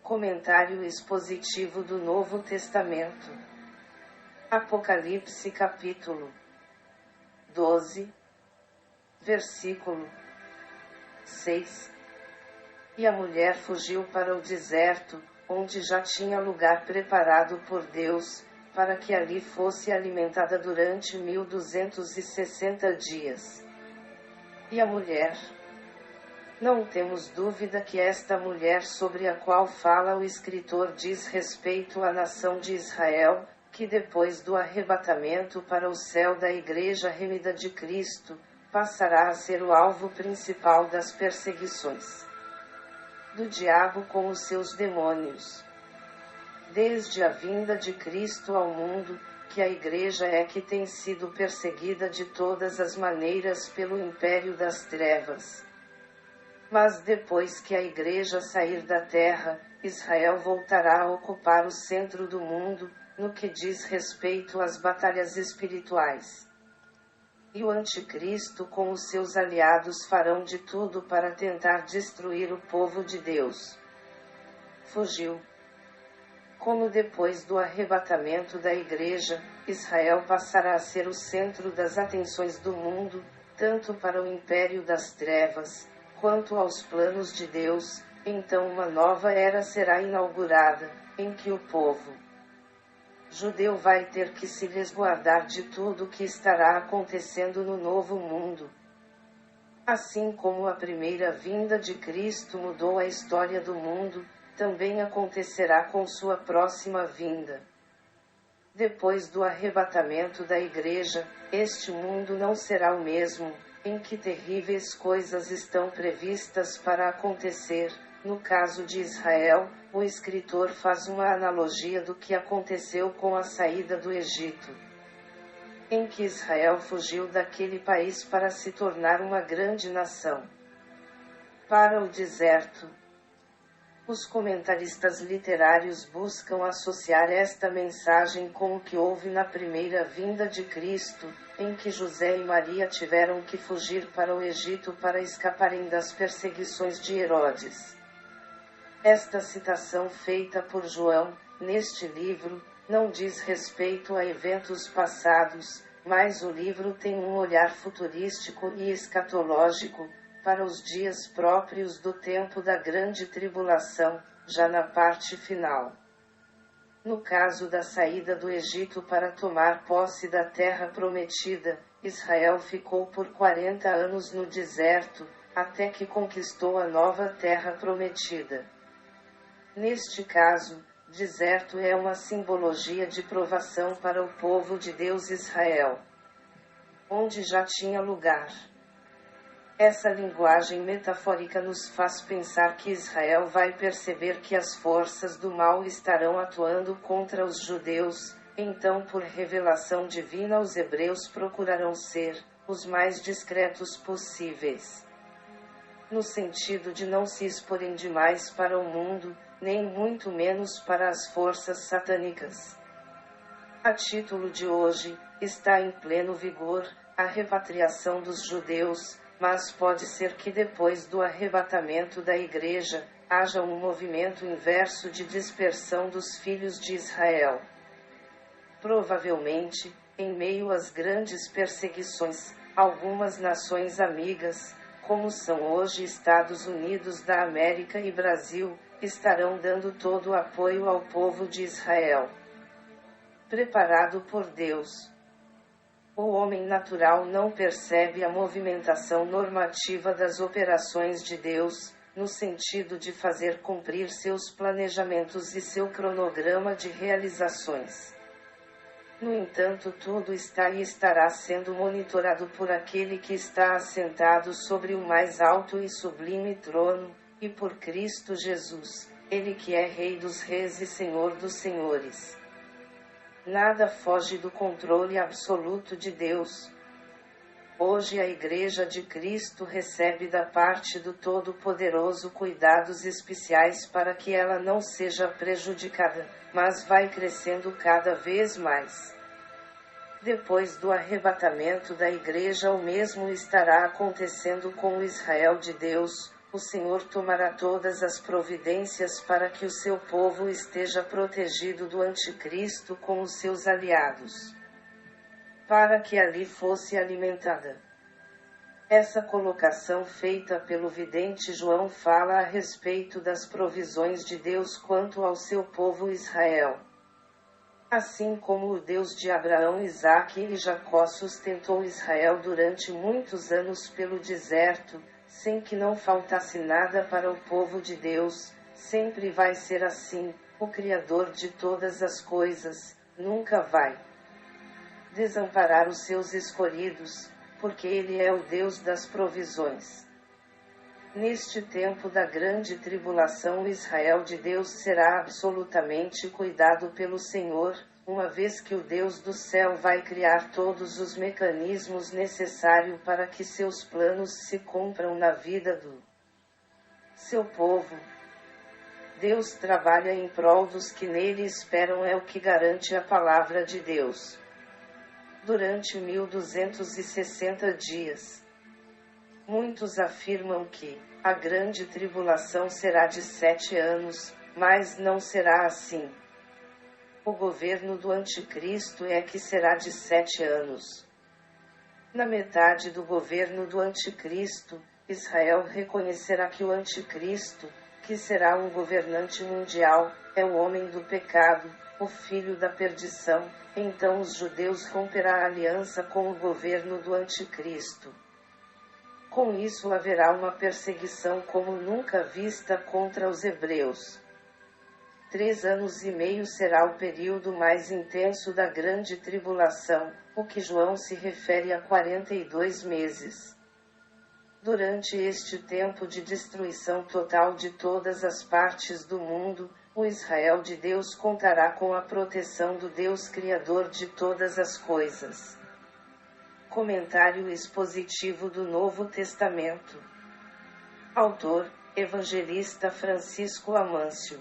Comentário expositivo do Novo Testamento. Apocalipse capítulo 12, versículo 6. E a mulher fugiu para o deserto, onde já tinha lugar preparado por Deus, para que ali fosse alimentada durante 1260 dias. E a mulher? Não temos dúvida que esta mulher sobre a qual fala o escritor diz respeito à nação de Israel, que depois do arrebatamento para o céu da Igreja remida de Cristo, passará a ser o alvo principal das perseguições do diabo com os seus demônios. Desde a vinda de Cristo ao mundo, que a Igreja é que tem sido perseguida de todas as maneiras pelo império das trevas. Mas depois que a Igreja sair da terra, Israel voltará a ocupar o centro do mundo, no que diz respeito às batalhas espirituais. E o Anticristo com os seus aliados farão de tudo para tentar destruir o povo de Deus. Fugiu. Como depois do arrebatamento da Igreja, Israel passará a ser o centro das atenções do mundo, tanto para o império das trevas, quanto aos planos de Deus, então uma nova era será inaugurada, em que o povo judeu vai ter que se resguardar de tudo o que estará acontecendo no novo mundo. Assim como a primeira vinda de Cristo mudou a história do mundo, também acontecerá com sua próxima vinda. Depois do arrebatamento da Igreja, este mundo não será o mesmo, em que terríveis coisas estão previstas para acontecer. No caso de Israel, o escritor faz uma analogia do que aconteceu com a saída do Egito, em que Israel fugiu daquele país para se tornar uma grande nação, para o deserto. Os comentaristas literários buscam associar esta mensagem com o que houve na primeira vinda de Cristo, em que José e Maria tiveram que fugir para o Egito para escaparem das perseguições de Herodes. Esta citação feita por João, neste livro, não diz respeito a eventos passados, mas o livro tem um olhar futurístico e escatológico, para os dias próprios do tempo da grande tribulação, já na parte final. No caso da saída do Egito para tomar posse da terra prometida, Israel ficou por 40 anos no deserto, até que conquistou a nova terra prometida. Neste caso, deserto é uma simbologia de provação para o povo de Deus Israel, onde já tinha lugar. Essa linguagem metafórica nos faz pensar que Israel vai perceber que as forças do mal estarão atuando contra os judeus, então por revelação divina os hebreus procurarão ser os mais discretos possíveis, no sentido de não se exporem demais para o mundo, nem muito menos para as forças satânicas. A título de hoje, está em pleno vigor a repatriação dos judeus, mas pode ser que depois do arrebatamento da Igreja, haja um movimento inverso de dispersão dos filhos de Israel. Provavelmente, em meio às grandes perseguições, algumas nações amigas, como são hoje Estados Unidos da América e Brasil, estarão dando todo o apoio ao povo de Israel, preparado por Deus. O homem natural não percebe a movimentação normativa das operações de Deus, no sentido de fazer cumprir seus planejamentos e seu cronograma de realizações. No entanto, tudo está e estará sendo monitorado por aquele que está assentado sobre o mais alto e sublime trono, e por Cristo Jesus, Ele que é Rei dos Reis e Senhor dos Senhores. Nada foge do controle absoluto de Deus. Hoje a Igreja de Cristo recebe da parte do Todo-Poderoso cuidados especiais para que ela não seja prejudicada, mas vai crescendo cada vez mais. Depois do arrebatamento da Igreja, o mesmo estará acontecendo com o Israel de Deus, o Senhor tomará todas as providências para que o seu povo esteja protegido do anticristo com os seus aliados, para que ali fosse alimentada. Essa colocação feita pelo vidente João fala a respeito das provisões de Deus quanto ao seu povo Israel. Assim como o Deus de Abraão, Isaque e Jacó sustentou Israel durante muitos anos pelo deserto, sem que não faltasse nada para o povo de Deus, sempre vai ser assim. O Criador de todas as coisas nunca vai desamparar os seus escolhidos, porque Ele é o Deus das provisões. Neste tempo da grande tribulação, o Israel de Deus será absolutamente cuidado pelo Senhor, uma vez que o Deus do céu vai criar todos os mecanismos necessários para que seus planos se cumpram na vida do seu povo. Deus trabalha em prol dos que nele esperam, é o que garante a palavra de Deus. Durante 1260 dias. Muitos afirmam que a grande tribulação será de 7 anos, mas não será assim. O governo do anticristo é que será de 7 anos. Na metade do governo do anticristo, Israel reconhecerá que o anticristo, que será um governante mundial, é o homem do pecado, o filho da perdição. Então os judeus romperão a aliança com o governo do anticristo. Com isso haverá uma perseguição como nunca vista contra os hebreus. 3 anos e meio será o período mais intenso da grande tribulação, o que João se refere a 42 meses. Durante este tempo de destruição total de todas as partes do mundo, o Israel de Deus contará com a proteção do Deus Criador de todas as coisas. Comentário expositivo do Novo Testamento. Autor: Evangelista Francisco Amâncio.